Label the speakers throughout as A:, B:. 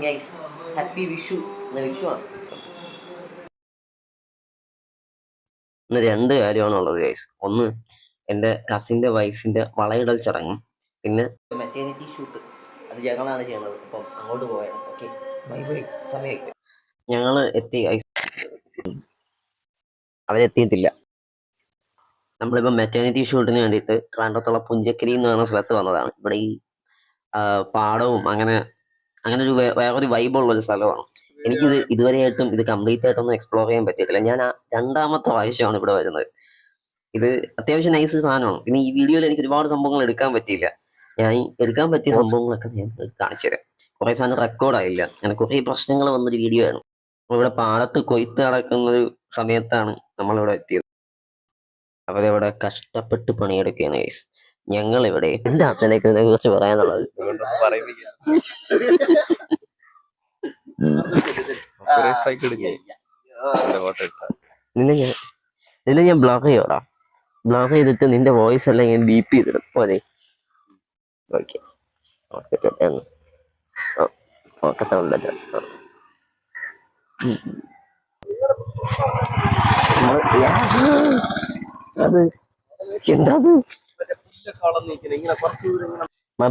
A: Guys happy Vishu വിഷുവാണ്. ഇന്ന് രണ്ട് കാര്യമാണുള്ളത് guys. ഒന്ന് എൻ്റെ കസിൻ്റെ വൈഫിൻ്റെ വളയിടൽ ചടങ്ങും, പിന്നെ മെറ്റേണിറ്റി ഷൂട്ട്. അത് ഞങ്ങളാണ് ചെയ്യണത്. അപ്പം അങ്ങോട്ട് പോയാണ്. Okay, bye bye. സമയമായി. ഞങ്ങൾ എത്തി ഗൈസ്. അവരെത്തിയിട്ടില്ല. നമ്മളിപ്പോൾ മെറ്റേണിറ്റി ഷൂട്ടിന് വേണ്ടിയിട്ട് ട്രിവാൻഡ്രത്തുള്ള പുഞ്ചക്കരി എന്ന് പറയുന്ന സ്ഥലത്ത് വന്നതാണ്. ഇവിടെ ഈ പാടവും അങ്ങനെ ഒരു വേറൊരു വൈബുള്ളൊരു സ്ഥലമാണ്. എനിക്കിത് ഇതുവരെയായിട്ടും ഇത് കംപ്ലീറ്റ് ആയിട്ടൊന്നും എക്സ്പ്ലോർ ചെയ്യാൻ പറ്റിയിട്ടില്ല. ഞാൻ രണ്ടാമത്തെ പ്രാവശ്യമാണ് ഇവിടെ വരുന്നത്. ഇത് അത്യാവശ്യം നൈസ് സാധനമാണ്. പിന്നെ ഈ വീഡിയോയിൽ എനിക്ക് ഒരുപാട് സംഭവങ്ങൾ എടുക്കാൻ പറ്റിയില്ല. ഞാൻ എടുക്കാൻ പറ്റിയ സംഭവങ്ങളൊക്കെ ഞാൻ കാണിച്ചു തരാം. കുറേ സാധനം റെക്കോർഡായില്ല. അങ്ങനെ കുറേ പ്രശ്നങ്ങൾ വന്നൊരു വീഡിയോ ആണ്. ഇവിടെ പാടത്ത് കൊയ്ത്ത് നടക്കുന്നൊരു സമയത്താണ് നമ്മളിവിടെ എത്തിയത്. അവരവിടെ കഷ്ടപ്പെട്ട് പണിയെടുക്കുകയാണ് ഗൈസ്. ഞങ്ങളിവിടെ എന്താ അതിനൊക്കെ ഇതിനെ കുറിച്ച് പറയാനുള്ളത്? നിന്നെ ഞാൻ ബ്ലോക്ക് ചെയ്യോടാ. ബ്ലോക്ക് ചെയ്തിട്ട് നിന്റെ വോയിസ് എല്ലാം ഞാൻ ബീപ്പ് ചെയ്തിടും. പോലെ ഓക്കെ ഓക്കെ സൗണ്ട് അത് എന്താ?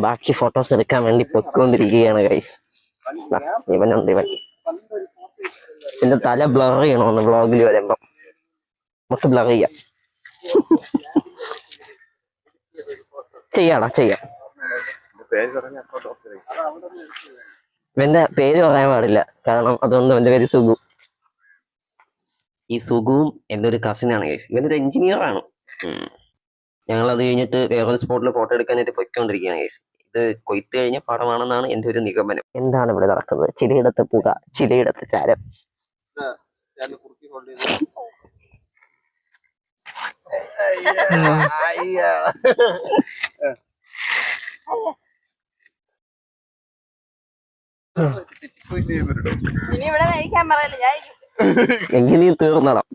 A: ബാക്കി ഫോട്ടോസ് എടുക്കാൻ വേണ്ടി പൊയ്ക്കൊണ്ടിരിക്കുകയാണ് ഗൈസ്. ഇവനുണ്ട് ഇവൻ. എന്റെ തല ബ്ലർ ചെയ്യണമെന്ന് വ്ളോഗിൽ വരുമ്പോ നമുക്ക് ബ്ലർ ചെയ്യാം. ചെയ്യാം. ഇവന്റെ പേര് പറയാൻ പാടില്ല, കാരണം അതുകൊണ്ട് എന്റെ പേര് സുഗു. ഈ സുഗുവും എൻ്റെ ഒരു കസിനാണ് ഗൈസ്. ഇവനൊരു എഞ്ചിനീയർ ആണ്. ഞങ്ങൾ അത് കഴിഞ്ഞിട്ട് വേറൊരു സ്പോട്ടിൽ ഫോട്ടോ എടുക്കാനായിട്ട് പൊയ്ക്കൊണ്ടിരിക്കുകയാണ് ഗൈസ്. ഇത് കൊയ്ത്ത് കഴിഞ്ഞ പടമാണെന്നാണ് എൻ്റെ ഒരു നിഗമനം. എന്താണ് ഇവിടെ നടക്കുന്നത്? ചിലയിടത്ത് പുക, ചിലയിടത്ത് ചാരം. എങ്കിൽ നീ തീർന്നണം.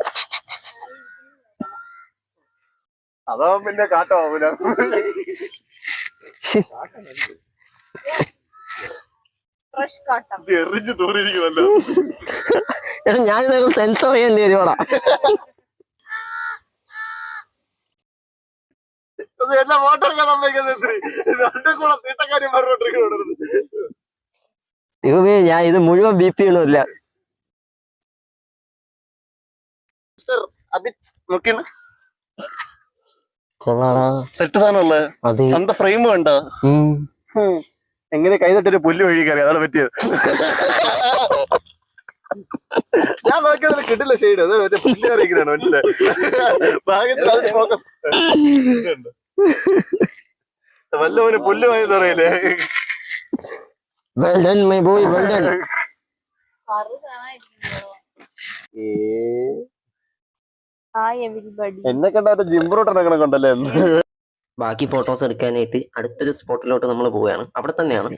B: അതോ പിന്നെ കാട്ടോ എറിഞ്ഞു തോന്നിയിരിക്കുമല്ലോ.
A: ഞാൻ സെൻസർ ചെയ്യേണ്ടി വരുവാടാ.
B: എന്നെ ഫോട്ടോ എടുക്കാൻ സമ്മതിക്കുന്നത് രണ്ടും കൂടെ തീട്ടക്കാര്യം പറഞ്ഞോണ്ടിരിക്കുന്നു.
A: ഞാൻ ഇത് മുഴുവൻ ബീപ്പ് ചെയ്യണമില്ല.
B: ഫ്രെയിം വേണ്ട. എങ്ങനെ കൈ തട്ടൊരു പുല്ല് വഴി കയറി, അതാണ് പറ്റിയത്. ഞാൻ നോക്കിയത് കിട്ടില്ല ഷെയ്ഡ്. അത് മറ്റേ പുല്ല് കറിയിക്കാണ് മനസ്സിലായി. വല്ലവന് പുല്ല് വാങ്ങിയത് അറിയില്ലേ? എന്നെ കണ്ട ജിംബ്രോട്ടനെ കണ്ടല്ലേ.
A: ബാക്കി ഫോട്ടോസ് എടുക്കാനായിട്ട് അടുത്തൊരു സ്പോട്ടിലോട്ട് നമ്മൾ പോവുകയാണ്. അവിടെ തന്നെയാണ്.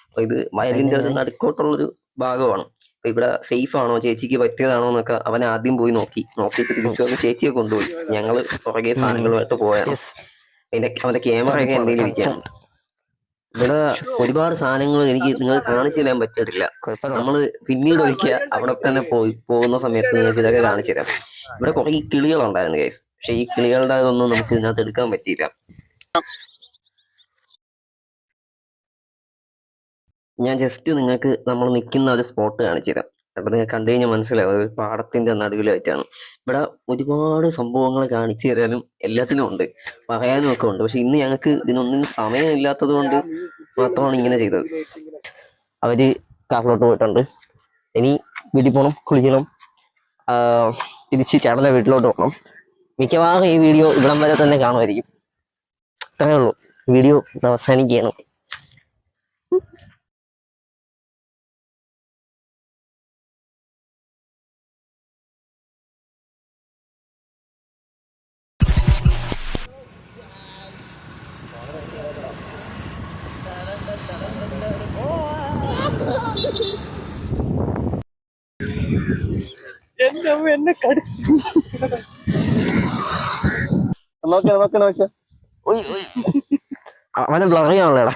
A: അപ്പൊ ഇത് വയലിന്റെ ഒരു നടുക്കോട്ടുള്ളൊരു ഭാഗമാണ്. അപ്പൊ ഇവിടെ സേഫ് ആണോ, ചേച്ചിക്ക് പറ്റിയതാണോ എന്നൊക്കെ അവൻ ആദ്യം പോയി നോക്കിയിട്ട് തിരിച്ചു വന്ന് ചേച്ചിയെ കൊണ്ടുപോയി. ഞങ്ങള് പുറകെ സാധനങ്ങളുമായിട്ട് പോയാണ്. അവന്റെ ക്യാമറയൊക്കെ എന്തെങ്കിലും ഇരിക്കുകയാണ്. ഇവിടെ ഒരുപാട് സാധനങ്ങൾ എനിക്ക് നിങ്ങൾക്ക് കാണിച്ചു തരാൻ പറ്റിയിട്ടില്ല. നമ്മള് പിന്നീട് ഒരിക്കൽ അവിടെ തന്നെ പോകുന്ന സമയത്ത് നിങ്ങൾക്ക് ഇതൊക്കെ കാണിച്ചു തരാം. ഇവിടെ കുറെ കിളികളുണ്ടായിരുന്നു ഗൈസ്. പക്ഷെ ഈ കിളികളുടെ അതൊന്നും നമുക്ക് ഇതിനകത്ത് എടുക്കാൻ പറ്റിയില്ല. ഞാൻ ജസ്റ്റ് നിങ്ങൾക്ക് നമ്മൾ നിൽക്കുന്ന ഒരു സ്പോട്ട് കാണിച്ചു തരാം. അപ്പൊ നിങ്ങൾ കണ്ടു കഴിഞ്ഞാൽ മനസ്സിലാവും ഒരു പാടത്തിന്റെ നടുവിലായിട്ടാണ്. ഇവിടെ ഒരുപാട് സംഭവങ്ങൾ കാണിച്ചു തരാനും എല്ലാത്തിനും ഉണ്ട്, പറയാനും ഒക്കെ ഉണ്ട്. പക്ഷെ ഇന്ന് ഞങ്ങൾക്ക് ഇതിനൊന്നിനും സമയമില്ലാത്തത് കൊണ്ട് മാത്രമാണ് ഇങ്ങനെ ചെയ്തത്. അവര് കാറിലോട്ട് പോയിട്ടുണ്ട്. ഇനി വീട്ടിൽ പോകണം, കുളിക്കണം, തിരിച്ച് ചേട്ടൻ്റെ വീട്ടിലോട്ട് പോകണം. മിക്കവാറും ഈ വീഡിയോ ഇവിടം വരെ തന്നെ കാണുമായിരിക്കും. അത്രേ ഉള്ളൂ. വീഡിയോ അവസാനിക്കുകയാണ്.
B: എന്നെ കടിച്ചു. നോക്കണ
A: അവനെ ബ്ലർ ചെയ്യാനുള്ളടാ.